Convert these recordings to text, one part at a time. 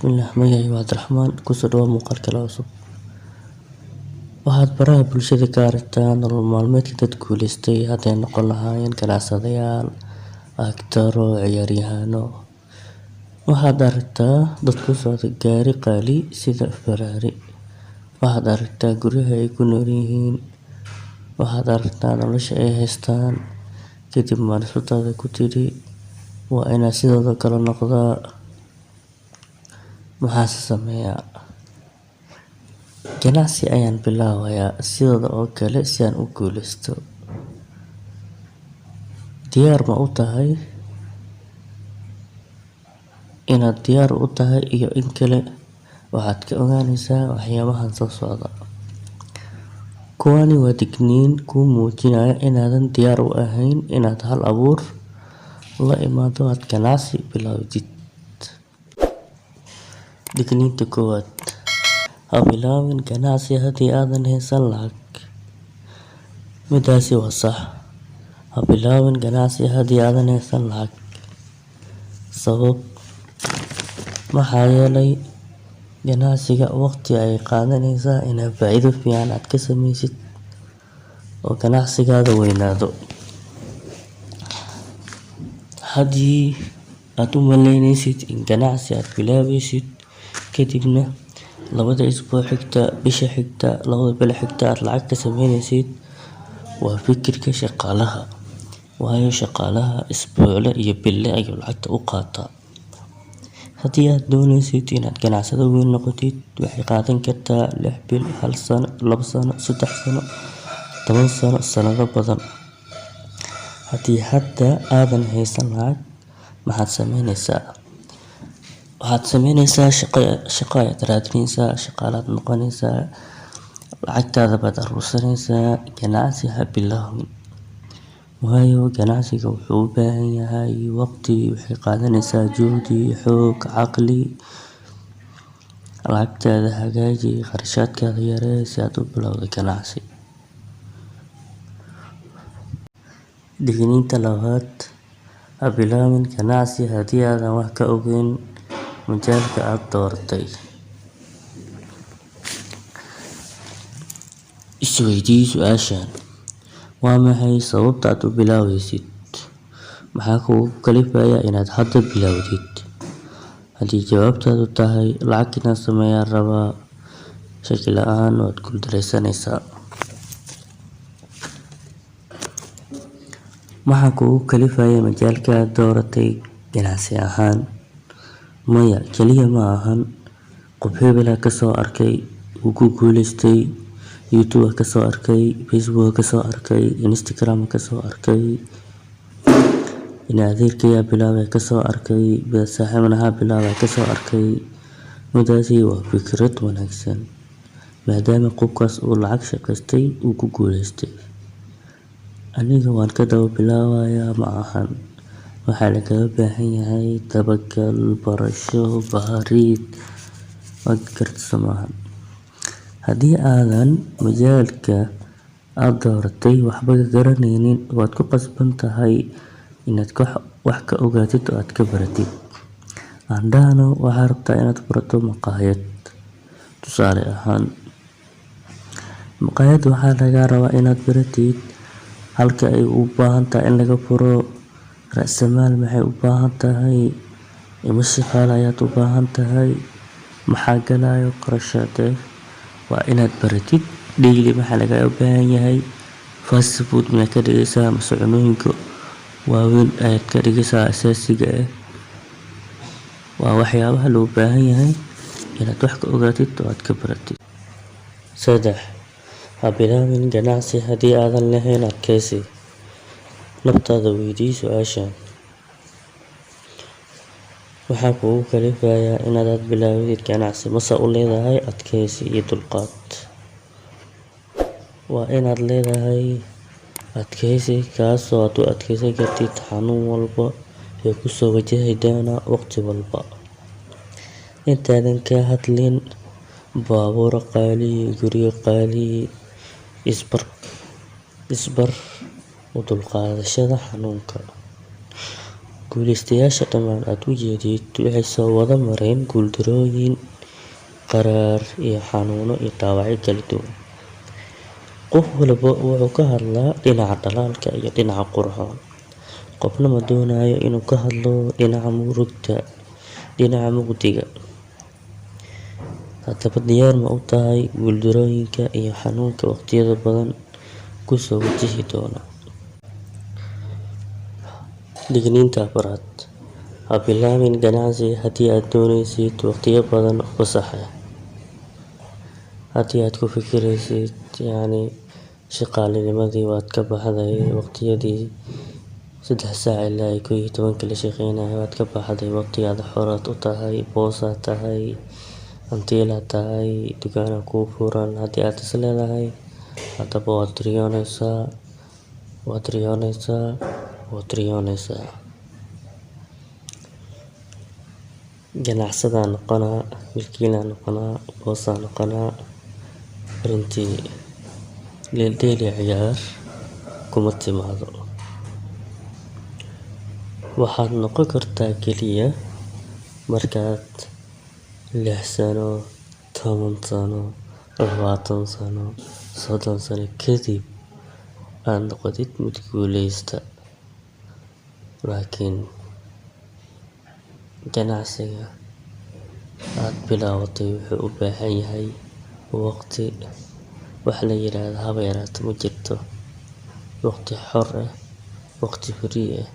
Bismillah, magacayga waa Cabdiraxmaan. Kusoo dhawaad muuqaal kale oo cusub. Waxaad baraha bulshada ka aragtaa nolol maalmeedka dad guuleystay, hadday noqon lahaayeen ganacsadayaal, aktaro, ciyaaryahanno. Waxaad aragtaa dad ku socda gaari qaali sida Ferrari. Waxaad aragtaa guryaha ay ku nool yihiin. Waxaad aragtaa nolosha ay haystaan. Kadib markaad ku tiri waa inaan sidoo kale noqdaa. Maxaa sameeyaa? Ganacsi ayaan bilaabayaa sidoo oo kale si aan u guuleysto. Diyaar ma u tahay? Inaad diyaar u tahay iyo in kale waxaad ka ogaanaysaa waxyaabahan soo socda. Kuwani waa digniin kuu muujinaya inaadan diyaar u ahayn inaad hal abuur la imaado aad ganacsi bilaawdid. Digniinta koowaad: ha bilaabin ganacsi haddii aadan haysan lacag. Midaasi waa sax. Ha bilaabin ganacsi haddii aadan haysan lacag. Sabab: maxaa yeelay ganacsiga waqti ayay qaadanaysaa inaad faa'iido fiican aad ka sameysid oo ganacsigaada weynaado. Haddii aad u malaynaysid in ganacsi aad bilaabaysid kadibna labada isbuuc xigta, bisha xigta, labada bil xigta aad lacag ka sameynaysid, waa fikirka shaqaalaha. Waayo shaqaalaha isbuucle iyo bille ayuu lacagta u qaataa. Haddii aad doonaysid inaad ganacsade weyn noqotid, waxay qaadan kartaa 6 bil, 1 sano, 2 sano, 3 sano, 10 sano, sanado badan. Haddii hadda aadan haysan lacag, maxaad sameynaysaa? Waxaad sameynaysaa shaqo ayaad raadinaysaa, shaqaalaad noqonaysaa, lacagtaada baad aruursanaysaa. Ganacsi ha bilaabin, waayo ganacsiga wuxuu u baahan yahay waqti, waxay qaadanaysaa juhdi, xoog, caqli. Lacagtaada hagaaji, kharashaadkaada yaree si aad u bilowdo ganacsi. Digniinta labaad: ha bilaabin ganacsi haddii aadan wax ka ogeyn majaalka aad dooratay. Isweydii su'aashan: waa maxay sababta aad u bilaabaysid? Maxaa kugu kalifaya inaad hadda bilowdid? Haddii jawaabtaadu tahay lacag inaan sameeyaan rabaa, shaki la'aan waad guuldareysanaysaa. Maxaa kugu kalifaya majaalka aad dooratay ganacsi ahaan? Maya, kaliya ma ahan qof hebel ka soo arkay wuu ku guuleystay, YouTube ka soo arkay, Facebook ka soo arkay, Instagram ka soo arkay, in adeerkaya bilaabay ka soo arkay, saaxiibanaha bilaabay ka soo arkay. Midaasi waa fikrad wanaagsan maadaama qofkaas uu lacag shaqaystay uu ku guuleystay. Aniga waan ka daba bilaabayaa ma ahan. Waxaa lagaga baahan yahay dabagal, barasho, baarid, waad gartaa maahan. Haddii aadan majaalka aad dooratay waxba ka garanaynin, waad ku qasban tahay inaad wax ka ogaatid oo aad ka baratid. Andano waxaad rabtaa inaad barato maqaayad. Tusaale ahaan, maqaayad waxaa laga rabaa inaad baratid halka ay u baahan tahay in laga furo, raasamaal maxay u baahan tahay, imise shaqaale ayaad u baahan tahay, maxaa galayo qarashaad. Waa inaad baratid. Daily maxaa laga baahan yahay, fast food ma ka dhigaysaa mise cunooyinka waaweyn ayaad ka dhigaysaa asaasiga ah. Waa waxyaabaha loo baahan yahay inaad wax ka ogaatid oo aad ka baratid. 3. ha bilaabin ganacsi haddii aadan lahayn adkaysi. Naftaada weydii su'aashan: waxaa kugu kalifaya inaad bilaawdid ganacsi? Mase u leedahay adkaysi iyo dulqaad? Waa inaad leedahay adkaysi kaasoo aad u adkeysan kartid xanuun walba ee ku soo wajahi doona waqti walba. Intaadan ka hadlin baabuur qaali, guryo qaali, isbar u dulqaadashada xanuunka. Guuleystayaasha dhammaan aad u jeedid waxay soo wada mareen guuldarrooyin, qaraar iyo xanuuno iyo dhaawacyo kala duwan. Qof walba wuxuu ka hadlaa dhinaca dhalaalka iyo dhinaca qurxoon, qofna ma doonayo inuu ka hadlo dhinaca mugdiga. Haddaba, diyaar ma u tahay guuldarrooyinka iyo xanuunka waqtiyada badan ku soo wajihi doona? Digniinta afraad: ha bilaabin ganacsi haddii aad dooneysid waqtiyo badan oo fasax ah. Haddii aad ku fikireysid shaqaalenimadii waad ka baxday, waqtiyadii 3 saac ilaa 11 la shaqeynayay waad ka baxday, waqtigaada xoraad u tahay, boosaad tahay, hantiilaad tahay, dukaana kuu furan. Haddii aad is leedahay haddaba waad riyoonaysaa. Ganacsadaa noqonaa, milkiilaa noqonaa, boosaa noqonaa. Runtii dheeldheel iyo ciyaar kuma timaado. Waxaad noqon kartaa keliya markaad 6 sano, 10 sano, 20 sano, 30 sano kadib aad noqotid mid guuleysta. Laakiin ganacsiga aad bilaabatay wuxuu u baahan yahay waqti. Wax la yiraahdo haba yaraatee ma jirto. Waqti xor ah, waqti free ah,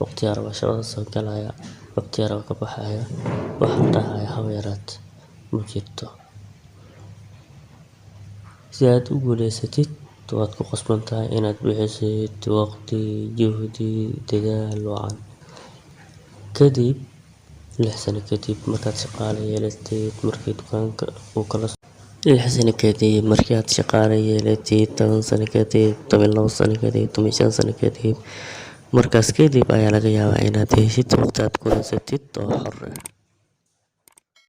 waqti yar oo shaqada soo galaya, waqti yar oo ka baxaya. Wax la dhahayo haba yaraatee ma jirto. Si aad u guuleysatid waad ku qasban tahay inaad bixisid waqti, juhdi, dadaal wacan. Kadib 6 sano kadib markaad shaqaale yeelatid, markii dukaanka uu kala 6 sano kadib markii aad shaqaale yeelatid, 10 sano kadib, 12 sano kadib, 15 sano kadib, markaas kadib ayaa laga yaabaa inaad heshid waqti aad ku nasatid oo xor ah.